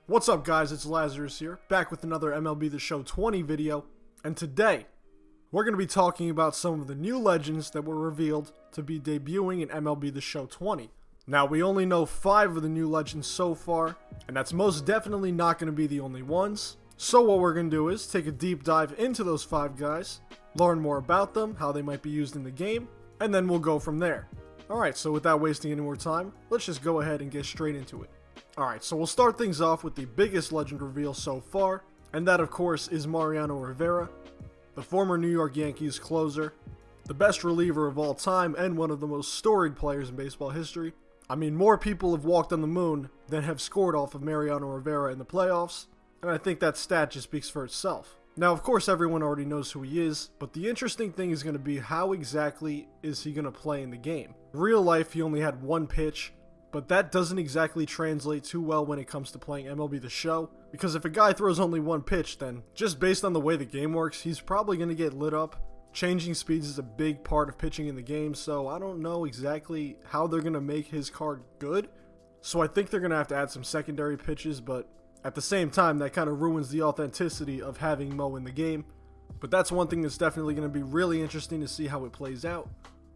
What's up guys, it's Lazarus here, back with another MLB The Show 20 video, and today, we're going to be talking about some of the new legends that were revealed to be debuting in MLB The Show 20. Now, we only know 5 of the new legends so far, and that's most definitely not going to be the only ones. So what we're going to do is take a deep dive into those 5 guys, learn more about them, how they might be used in the game, and then we'll go from there. Alright, so without wasting any more time, let's just go ahead and get straight into it. Alright, so we'll start things off with the biggest legend reveal so far, and that of course is Mariano Rivera, the former New York Yankees closer, the best reliever of all time and one of the most storied players in baseball history. I mean, more people have walked on the moon than have scored off of Mariano Rivera in the playoffs, and I think that stat just speaks for itself. Now, of course, everyone already knows who he is, but the interesting thing is going to be how exactly is he going to play in the game. In real life, he only had one pitch, but that doesn't exactly translate too well when it comes to playing MLB The Show, because if a guy throws only one pitch, then just based on the way the game works, he's probably going to get lit up. Changing speeds is a big part of pitching in the game, so I don't know exactly how they're going to make his card good. So I think they're going to have to add some secondary pitches, but at the same time, that kind of ruins the authenticity of having Mo in the game. But that's one thing that's definitely going to be really interesting to see how it plays out.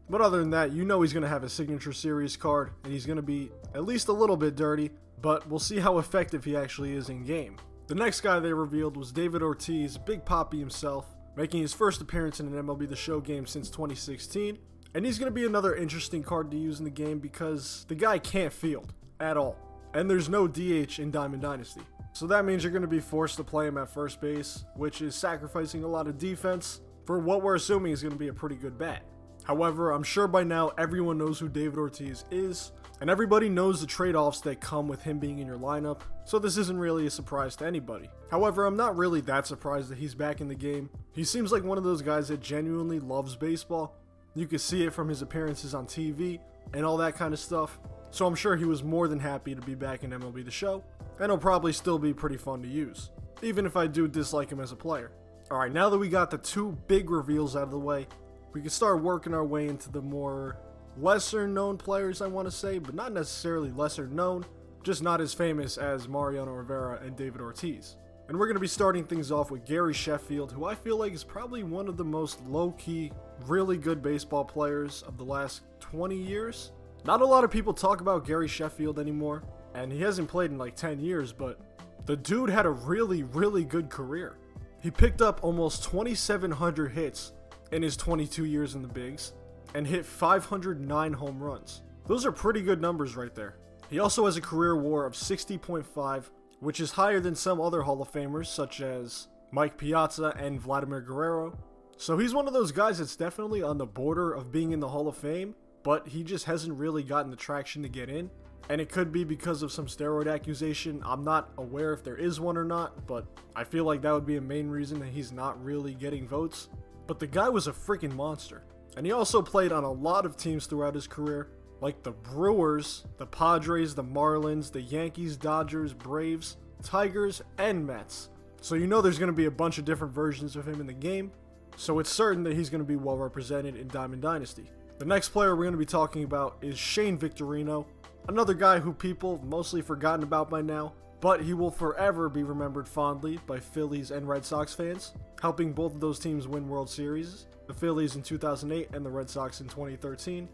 But other than that, you know he's going to have a signature series card, and he's going to be at least a little bit dirty, but we'll see how effective he actually is in game. The next guy they revealed was David Ortiz, Big Papi himself, making his first appearance in an MLB The Show game since 2016, and he's going to be another interesting card to use in the game because the guy can't field at all, and there's no DH in Diamond Dynasty. So that means you're going to be forced to play him at first base, which is sacrificing a lot of defense for what we're assuming is going to be a pretty good bat. However, I'm sure by now everyone knows who David Ortiz is, and everybody knows the trade-offs that come with him being in your lineup, so this isn't really a surprise to anybody. However, I'm not really that surprised that he's back in the game. He seems like one of those guys that genuinely loves baseball. You can see it from his appearances on TV and all that kind of stuff, so I'm sure he was more than happy to be back in MLB The Show, and he'll probably still be pretty fun to use, even if I do dislike him as a player. Alright, now that we got the 2 big reveals out of the way, we can start working our way into the more lesser known players, I want to say, but not necessarily lesser known, just not as famous as Mariano Rivera and David Ortiz. And we're going to be starting things off with Gary Sheffield, who I feel like is probably one of the most low-key, really good baseball players of the last 20 years. Not a lot of people talk about Gary Sheffield anymore, and he hasn't played in like 10 years, but the dude had a really, really good career. He picked up almost 2,700 hits in his 22 years in the bigs, and hit 509 home runs. Those are pretty good numbers right there. He also has a career WAR of 60.5, which is higher than some other Hall of Famers such as Mike Piazza and Vladimir Guerrero. So he's one of those guys that's definitely on the border of being in the Hall of Fame, but he just hasn't really gotten the traction to get in. And it could be because of some steroid accusation. I'm not aware if there is one or not, but I feel like that would be a main reason that he's not really getting votes. But the guy was a freaking monster. And he also played on a lot of teams throughout his career, like the Brewers, the Padres, the Marlins, the Yankees, Dodgers, Braves, Tigers, and Mets. So you know there's going to be a bunch of different versions of him in the game, so it's certain that he's going to be well represented in Diamond Dynasty. The next player we're going to be talking about is Victorino, another guy who people mostly forgotten about by now, but he will forever be remembered fondly by Phillies and Red Sox fans, helping both of those teams win World Series, the Phillies in 2008 and the Red Sox in 2013.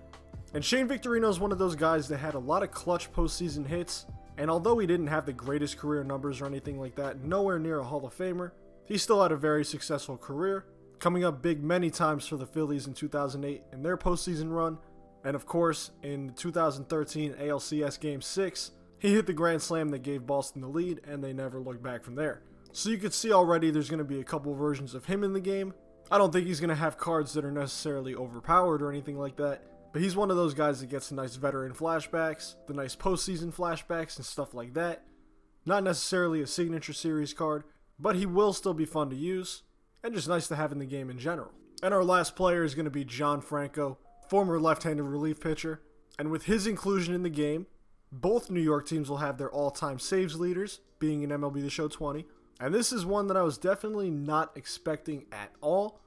And Victorino is one of those guys that had a lot of clutch postseason hits, and although he didn't have the greatest career numbers or anything like that, nowhere near a Hall of Famer, he still had a very successful career, coming up big many times for the Phillies in 2008 in their postseason run, and of course, in the 2013 ALCS Game 6, he hit the grand slam that gave Boston the lead, and they never looked back from there. So you can see already there's going to be a couple versions of him in the game. I don't think he's going to have cards that are necessarily overpowered or anything like that, but he's one of those guys that gets the nice veteran flashbacks, the nice postseason flashbacks and stuff like that. Not necessarily a signature series card, but he will still be fun to use, and just nice to have in the game in general. And our last player is going to be Franco, former left-handed relief pitcher, and with his inclusion in the game, both New York teams will have their all-time saves leaders, being in MLB The Show 20, and this is one that I was definitely not expecting at all.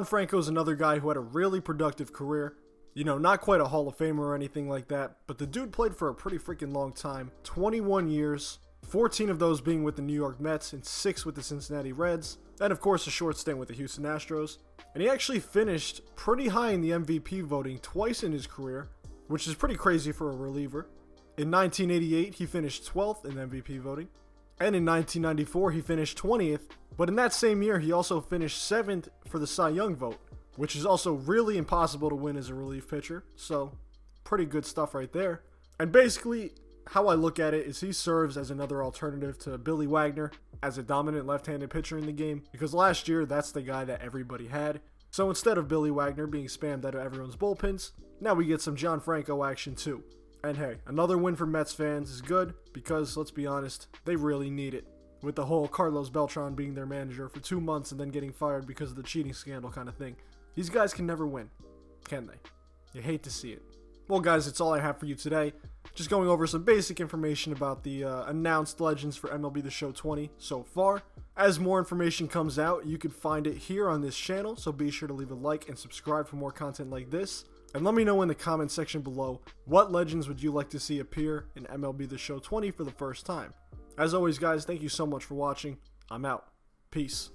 Franco is another guy who had a really productive career. You know, not quite a Hall of Famer or anything like that, but the dude played for a pretty freaking long time. 21 years, 14 of those being with the New York Mets and 6 with the Cincinnati Reds, and of course a short stint with the Houston Astros. And he actually finished pretty high in the MVP voting twice in his career, which is pretty crazy for a reliever. In 1988, he finished 12th in MVP voting, and in 1994, he finished 20th, but in that same year, he also finished 7th for the Cy Young vote, which is also really impossible to win as a relief pitcher, so pretty good stuff right there. And basically, how I look at it is he serves as another alternative to Billy Wagner as a dominant left-handed pitcher in the game, because last year, that's the guy that everybody had. So instead of Billy Wagner being spammed out of everyone's bullpens, now we get some John Franco action too. And hey, another win for Mets fans is good because, let's be honest, they really need it. With the whole Carlos Beltran being their manager for 2 months and then getting fired because of the cheating scandal kind of thing. These guys can never win, can they? You hate to see it. Well guys, that's all I have for you today. Just going over some basic information about the announced legends for MLB The Show 20 so far. As more information comes out, you can find it here on this channel, so be sure to leave a like and subscribe for more content like this. And let me know in the comment section below, what legends would you like to see appear in MLB The Show 20 for the first time? As always guys, thank you so much for watching. I'm out. Peace.